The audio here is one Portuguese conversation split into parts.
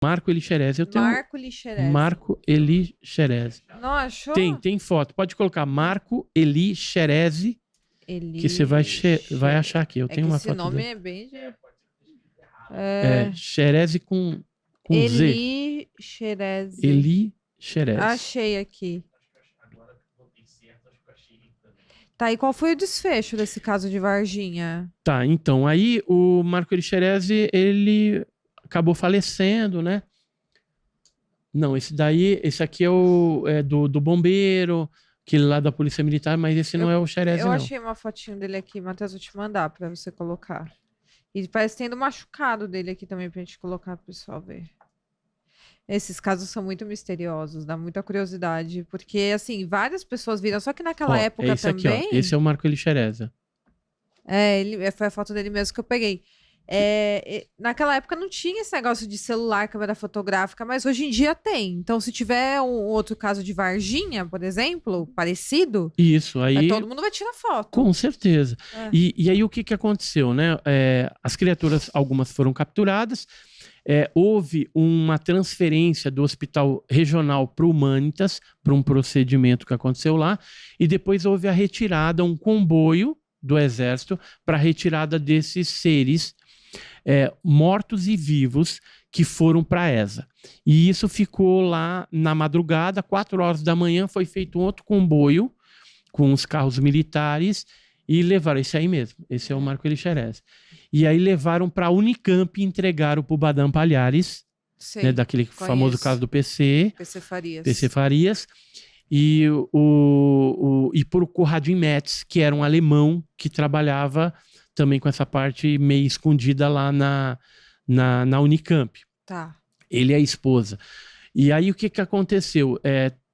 Marco Elixerez. Eu tenho Marco Elixerez. Marco Elixerez. Não achou? Tem foto. Pode colocar Marco Elixerez, que você vai achar aqui. Eu tenho uma foto esse nome dele. é bem de... Xerez com Z. Elixerez. Elixerez. Achei aqui. Tá, e qual foi o desfecho desse caso de Varginha? Tá, então, aí o Marco Elixerez, ele acabou falecendo, né? Não, esse aqui é do bombeiro, aquele lá da Polícia Militar, mas esse não é o Xerez, Eu não. achei uma fotinho dele aqui, Matheus, vou te mandar pra você colocar. E parece tendo machucado dele aqui também pra gente colocar pro pessoal ver. Esses casos são muito misteriosos, dá muita curiosidade, porque, assim, várias pessoas viram, só que naquela época esse também... Aqui, ó. Esse é o Marco Elixerez. Foi a foto dele mesmo que eu peguei. Naquela época não tinha esse negócio de celular, câmera fotográfica, mas hoje em dia tem. Então, se tiver um outro caso de Varginha, por exemplo, parecido, Isso, aí... todo mundo vai tirar foto. Com certeza. E aí o que aconteceu, né? As criaturas, algumas foram capturadas, houve uma transferência do hospital regional para o Humanitas, para um procedimento que aconteceu lá, e depois houve a retirada, um comboio do Exército para a retirada desses seres mortos e vivos que foram para a ESA. E isso ficou lá na madrugada, 4 horas da manhã, foi feito um outro comboio com os carros militares e levaram, esse aí mesmo, esse é o Marco Elixerez. E aí levaram para a Unicamp e entregaram para o Badam Palhares, né, daquele famoso caso do PC Farias, e por Conradin Metz, que era um alemão que trabalhava também com essa parte meio escondida lá na Unicamp. Tá. Ele e a esposa. E aí o que aconteceu?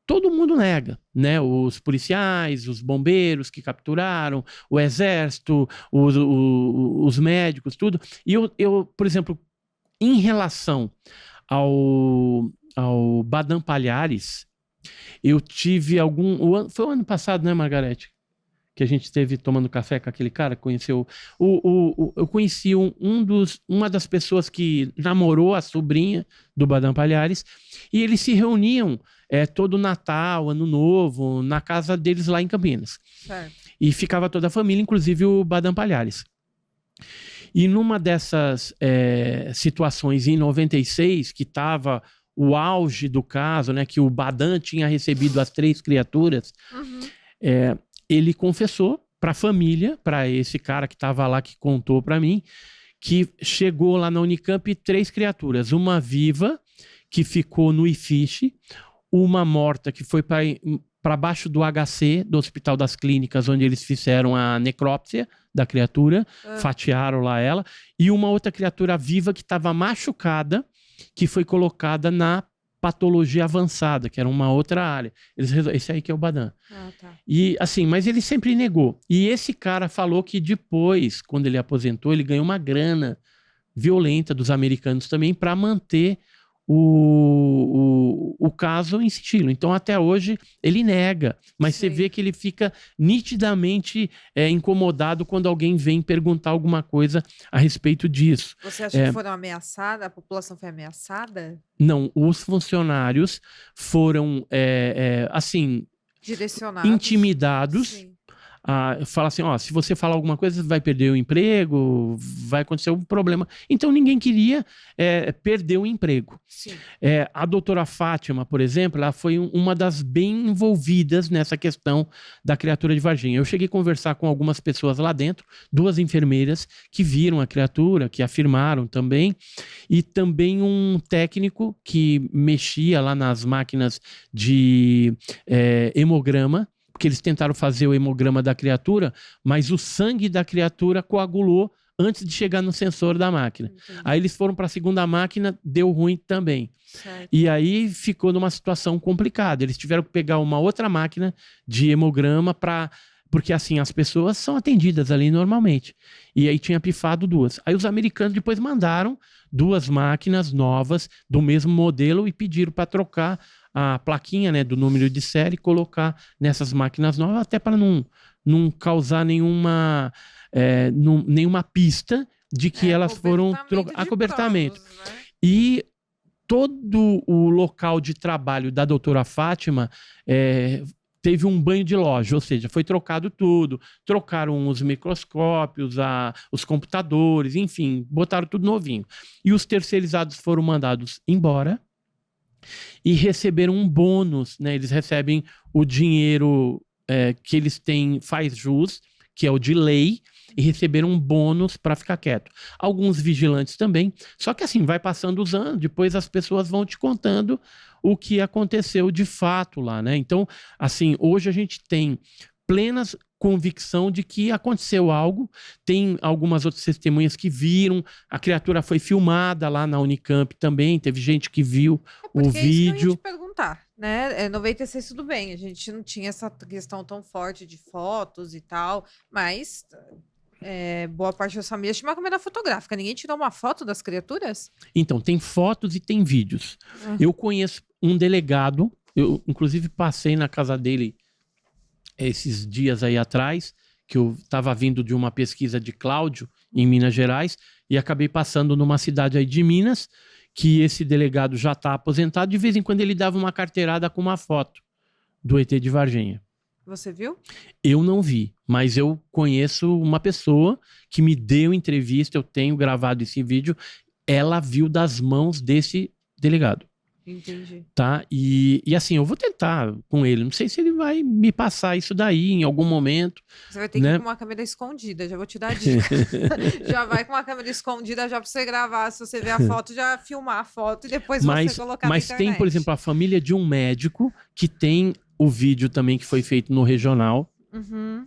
Todo mundo nega, né? Os policiais, os bombeiros que capturaram, o exército, os médicos, tudo. E eu, por exemplo, em relação ao Badam Palhares, eu tive foi o ano passado, né, Margarete? Que a gente esteve tomando café com aquele cara, conheceu... eu conheci uma das pessoas que namorou a sobrinha do Badam Palhares, e eles se reuniam todo Natal, Ano Novo, na casa deles lá em Campinas. Certo. E ficava toda a família, inclusive o Badam Palhares. E numa dessas situações, em 96, que estava o auge do caso, né, que o Badam tinha recebido as 3 criaturas, ele confessou para a família, para esse cara que estava lá, que contou para mim, que chegou lá na Unicamp 3 criaturas. Uma viva, que ficou no IFISH, uma morta, que foi para baixo do HC, do Hospital das Clínicas, onde eles fizeram a necrópsia da criatura, fatiaram lá ela, e uma outra criatura viva que estava machucada, que foi colocada na patologia avançada, que era uma outra área. Esse aí que é o Badam. Tá. E assim, mas ele sempre negou. E esse cara falou que depois, quando ele aposentou, ele ganhou uma grana violenta dos americanos também para manter o caso em sigilo. Então, até hoje, ele nega, mas você vê que ele fica nitidamente incomodado quando alguém vem perguntar alguma coisa a respeito disso. Você acha que foram ameaçadas? A população foi ameaçada? Não, os funcionários foram, assim, direcionados, intimidados. Sim. Fala assim, se você falar alguma coisa, você vai perder o emprego, vai acontecer um problema. Então, ninguém queria perder o emprego. Sim. A doutora Fátima, por exemplo, ela foi uma das bem envolvidas nessa questão da criatura de Varginha. Eu cheguei a conversar com algumas pessoas lá dentro, 2 enfermeiras que viram a criatura, que afirmaram também, e também um técnico que mexia lá nas máquinas de hemograma, porque eles tentaram fazer o hemograma da criatura, mas o sangue da criatura coagulou antes de chegar no sensor da máquina. Entendi. Aí eles foram para a segunda máquina, deu ruim também. Certo. E aí ficou numa situação complicada. Eles tiveram que pegar uma outra máquina de hemograma porque assim, as pessoas são atendidas ali normalmente. E aí tinha pifado 2. Aí os americanos depois mandaram 2 máquinas novas do mesmo modelo e pediram para trocar a plaquinha, né, do número de série e colocar nessas máquinas novas, até para não causar nenhuma pista de que elas foram trocadas. Acobertamento. Panos, né? E todo o local de trabalho da doutora Fátima teve um banho de loja, ou seja, foi trocado tudo, trocaram os microscópios, os computadores, enfim, botaram tudo novinho. E os terceirizados foram mandados embora e receberam um bônus, né? Eles recebem o dinheiro que eles têm, faz jus, que é o de lei, e receberam um bônus para ficar quieto. Alguns vigilantes também. Só que assim, vai passando os anos, depois as pessoas vão te contando o que aconteceu de fato lá, né? Então, assim, hoje a gente tem plena convicção de que aconteceu algo. Tem algumas outras testemunhas que viram, a criatura foi filmada lá na Unicamp também, teve gente que viu o vídeo. É isso que eu ia te perguntar, né? 96 tudo bem, a gente não tinha essa questão tão forte de fotos e tal, mas boa parte das famílias tinha uma câmera fotográfica. Ninguém tirou uma foto das criaturas? Então, tem fotos e tem vídeos. Eu conheço um delegado, eu inclusive passei na casa dele esses dias aí atrás, que eu estava vindo de uma pesquisa de Cláudio, em Minas Gerais, e acabei passando numa cidade aí de Minas, que esse delegado já está aposentado. De vez em quando ele dava uma carteirada com uma foto do ET de Varginha. Você viu? Eu não vi, mas eu conheço uma pessoa que me deu entrevista, eu tenho gravado esse vídeo, ela viu das mãos desse delegado. Entendi. Tá? E assim, eu vou tentar com ele. Não sei se ele vai me passar isso daí em algum momento. Você vai ter que ir com uma câmera escondida, já vou te dar a dica. Já vai com uma câmera escondida já pra você gravar. Se você ver a foto, já filmar a foto e depois você colocar na internet. Mas tem, por exemplo, a família de um médico que tem o vídeo também que foi feito no regional. Uhum.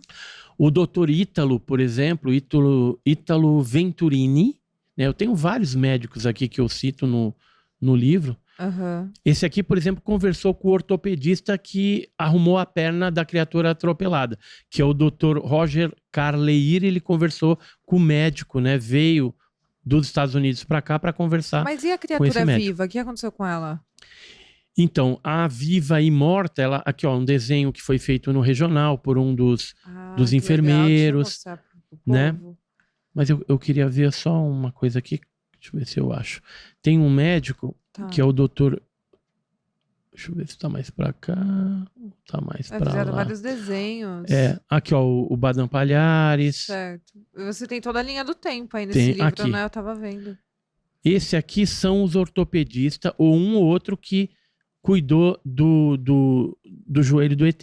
O doutor Ítalo, por exemplo, Ítalo Venturini, né? Eu tenho vários médicos aqui que eu cito no livro. Uhum. Esse aqui, por exemplo, conversou com o ortopedista que arrumou a perna da criatura atropelada, que é o Dr. Roger Carleir. Ele conversou com o médico, né? Veio dos Estados Unidos para cá para conversar. Mas e a criatura viva? O que aconteceu com ela? Então, a viva e morta, ela, aqui ó, um desenho que foi feito no regional por um dos enfermeiros, né? Mas eu queria ver só uma coisa aqui, deixa eu ver se eu acho. Tem um médico que é o doutor... Deixa eu ver se tá mais pra cá, tá mais pra lá. Fizeram vários desenhos. Aqui ó, o Badam Palhares. Certo. Você tem toda a linha do tempo aí nesse livro, aqui, né? Eu tava vendo. Esse aqui são os ortopedistas, ou um ou outro que cuidou do joelho do ET.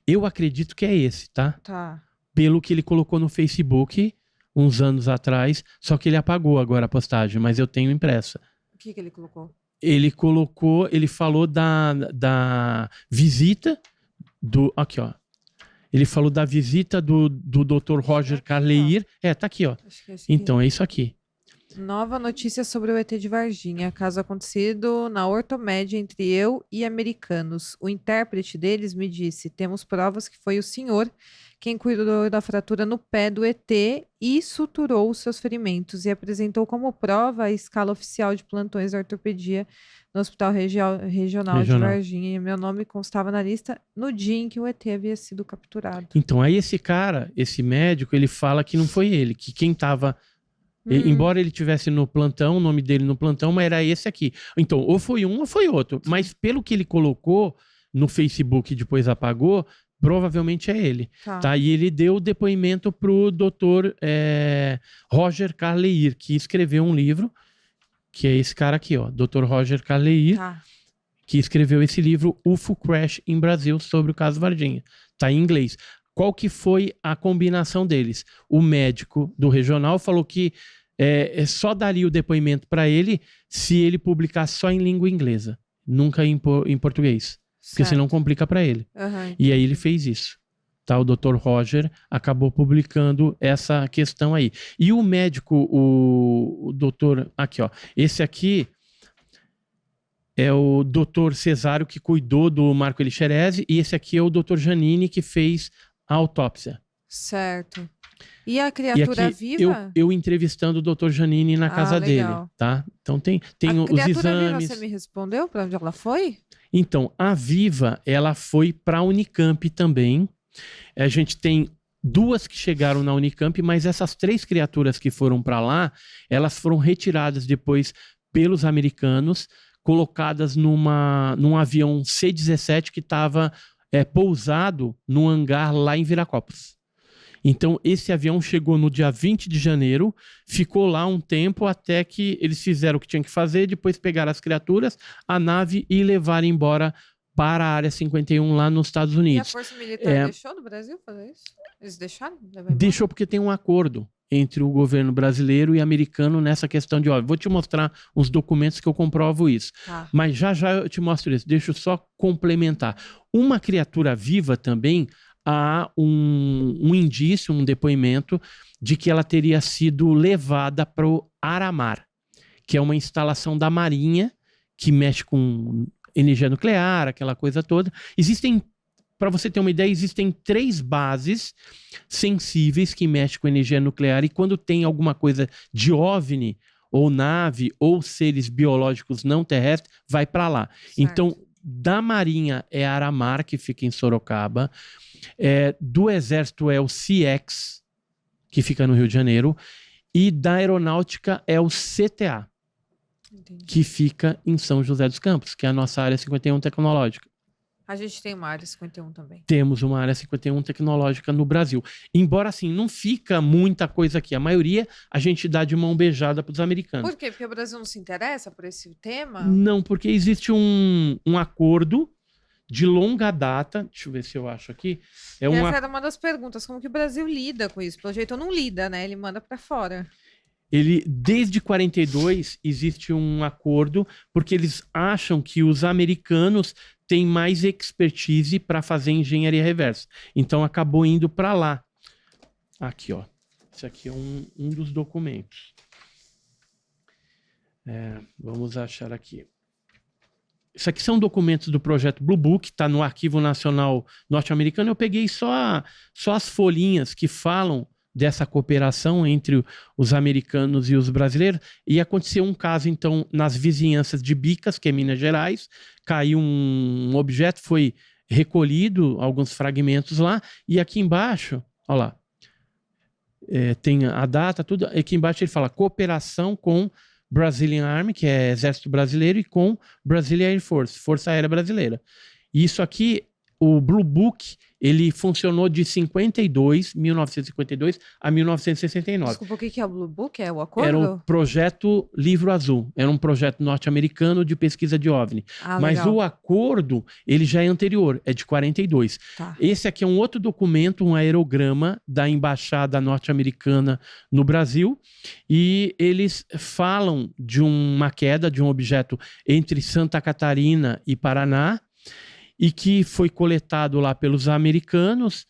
Eu acredito que é esse, tá? Tá. Pelo que ele colocou no Facebook uns anos atrás, só que ele apagou agora a postagem, mas eu tenho impressa. O que ele colocou? Ele falou da visita aqui ó, ele falou da visita do Dr. Roger Carleir. Tá aqui ó. Acho que é esse então é isso aqui. Nova notícia sobre o ET de Varginha, caso acontecido na Ortomed entre eu e americanos. O intérprete deles me disse, temos provas que foi o senhor quem cuidou da fratura no pé do ET e suturou os seus ferimentos e apresentou como prova a escala oficial de plantões da ortopedia no Hospital Regional de Varginha. E meu nome constava na lista no dia em que o ET havia sido capturado. Então, aí esse médico, ele fala que não foi ele, que quem estava... Embora ele tivesse no plantão, o nome dele no plantão, mas era esse aqui. Então, ou foi um ou foi outro. Mas pelo que ele colocou no Facebook e depois apagou, provavelmente é ele. Tá? E ele deu o depoimento pro Dr. Roger Carleir, que escreveu um livro, que é esse cara aqui, ó, Dr. Roger Carleir, que escreveu esse livro, UFO Crash em Brasil, sobre o caso Varginha. Tá em inglês. Qual que foi a combinação deles? O médico do regional falou que só daria o depoimento para ele se ele publicasse só em língua inglesa, nunca em português, porque senão complica para ele. E aí ele fez isso. Tá? O Dr. Roger acabou publicando essa questão aí. E o médico, o doutor... Aqui, ó. Esse aqui é o doutor Cesário, que cuidou do Marco Elixerese, e esse aqui é o doutor Janine, que fez a autópsia. Certo. E a criatura viva? Eu entrevistando o doutor Janine na casa dele, tá? Então tem os exames. A criatura viva, você me respondeu para onde ela foi? Então, a viva, ela foi para a Unicamp também. A gente tem 2 que chegaram na Unicamp, mas essas 3 criaturas que foram para lá, elas foram retiradas depois pelos americanos colocadas num avião C-17 que estava pousado num hangar lá em Viracopos. Então, esse avião chegou no dia 20 de janeiro, ficou lá um tempo até que eles fizeram o que tinham que fazer, depois pegaram as criaturas, a nave e levaram embora para a Área 51 lá nos Estados E a Unidos. Força Militar deixou do Brasil fazer isso? Eles deixaram? Levar embora? Deixou porque tem um acordo entre o governo brasileiro e americano nessa questão de OVNI. Vou te mostrar uns documentos que eu comprovo isso. Tá. Mas já eu te mostro isso. Deixa eu só complementar. Uma criatura viva também, há um indício, um depoimento de que ela teria sido levada para o Aramar, que é uma instalação da Marinha que mexe com energia nuclear, aquela coisa toda. Para você ter uma ideia, existem 3 bases sensíveis que mexem com energia nuclear, e quando tem alguma coisa de OVNI, ou nave, ou seres biológicos não terrestres, vai para lá. Certo. Então, da Marinha é Aramar, que fica em Sorocaba. Do Exército é o CX, que fica no Rio de Janeiro. E da Aeronáutica é o CTA, Entendi. que fica em São José dos Campos, que é a nossa área 51 tecnológica. A gente tem uma área 51 também. Temos uma área 51 tecnológica no Brasil. Embora, assim, não fica muita coisa aqui. A maioria a gente dá de mão beijada para os americanos. Por quê? Porque o Brasil não se interessa por esse tema? Não, porque existe um acordo de longa data. Deixa eu ver se eu acho aqui. Essa era uma das perguntas. Como que o Brasil lida com isso? Pelo jeito não lida, né? Ele manda para fora. Desde 42 existe um acordo, porque eles acham que os americanos têm mais expertise para fazer engenharia reversa. Então acabou indo para lá. Aqui, ó. Esse aqui é um dos documentos. Vamos achar aqui. Isso aqui são documentos do projeto Blue Book, está no Arquivo Nacional Norte-Americano. Eu peguei só as folhinhas que falam dessa cooperação entre os americanos e os brasileiros, e aconteceu um caso, então, nas vizinhanças de Bicas, que é Minas Gerais, caiu um objeto, foi recolhido alguns fragmentos lá, e aqui embaixo, olha lá, tem a data, tudo, aqui embaixo ele fala cooperação com Brazilian Army, que é Exército Brasileiro, e com Brazilian Air Force, Força Aérea Brasileira. E isso aqui, o Blue Book, ele funcionou de 1952 a 1969. Desculpa, o que é o Blue Book? É o acordo? Era o projeto Livro Azul. Era um projeto norte-americano de pesquisa de OVNI. Mas legal. o acordo, ele já é anterior, é de 42. Tá. Esse aqui é um outro documento, um aerograma da Embaixada Norte-Americana no Brasil. E eles falam de uma queda de um objeto entre Santa Catarina e Paraná, e que foi coletado lá pelos americanos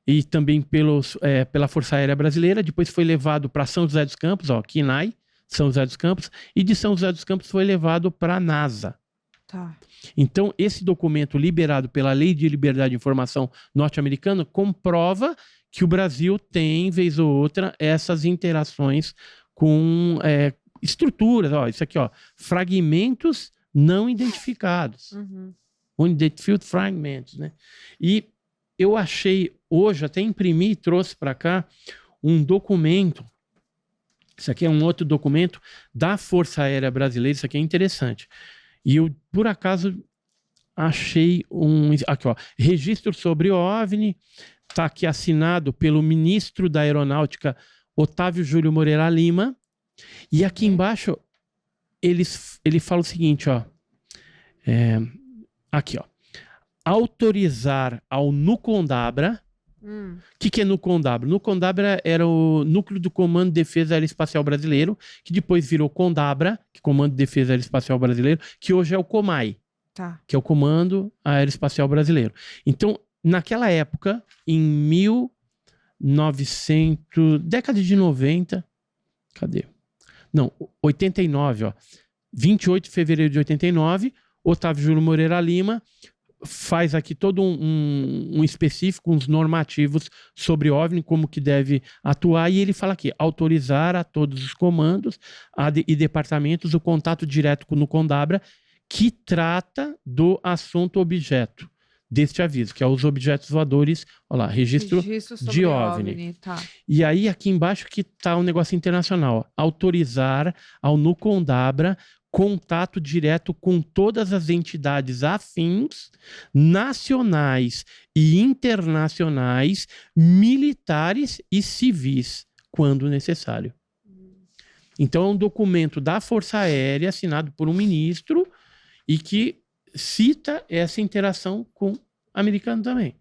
e também pela Força Aérea Brasileira. Depois foi levado para São José dos Campos, KNAI, São José dos Campos, e de São José dos Campos foi levado para a NASA. Tá. Então, esse documento liberado pela Lei de Liberdade de Informação norte-americana comprova que o Brasil tem, vez ou outra, essas interações com estruturas. Ó, isso aqui, ó, fragmentos não identificados. Uhum. Unidentified Fragments, né? E eu achei hoje, até imprimi e trouxe para cá um documento. Isso aqui é um outro documento da Força Aérea Brasileira. Isso aqui é interessante. E eu, por acaso, achei aqui, ó, registro sobre OVNI. Está aqui assinado pelo ministro da Aeronáutica, Otávio Júlio Moreira Lima. E aqui embaixo ele fala o seguinte, ó. Aqui, ó. Autorizar ao Nucondabra. O que é Nucondabra? Nucondabra era o núcleo do Comando de Defesa Aeroespacial Brasileiro, que depois virou Condabra, que é Comando de Defesa Aeroespacial Brasileiro, que hoje é o COMAI, Tá. que é o Comando Aeroespacial Brasileiro. Então, naquela época, em 1900, década de 90, cadê? Não, 89, ó. 28 de fevereiro de 89, Otávio Júlio Moreira Lima faz aqui todo um específico, uns normativos sobre OVNI, como que deve atuar, e ele fala aqui, autorizar a todos os comandos e departamentos o contato direto com o Condabra, que trata do assunto objeto deste aviso, que é os objetos voadores, olha lá, registro de OVNI. Tá. E aí aqui embaixo que está um negócio internacional, ó, autorizar ao Nucondabra contato direto com todas as entidades afins, nacionais e internacionais, militares e civis, quando necessário. Então, é um documento da Força Aérea, assinado por um ministro, e que cita essa interação com o americano também.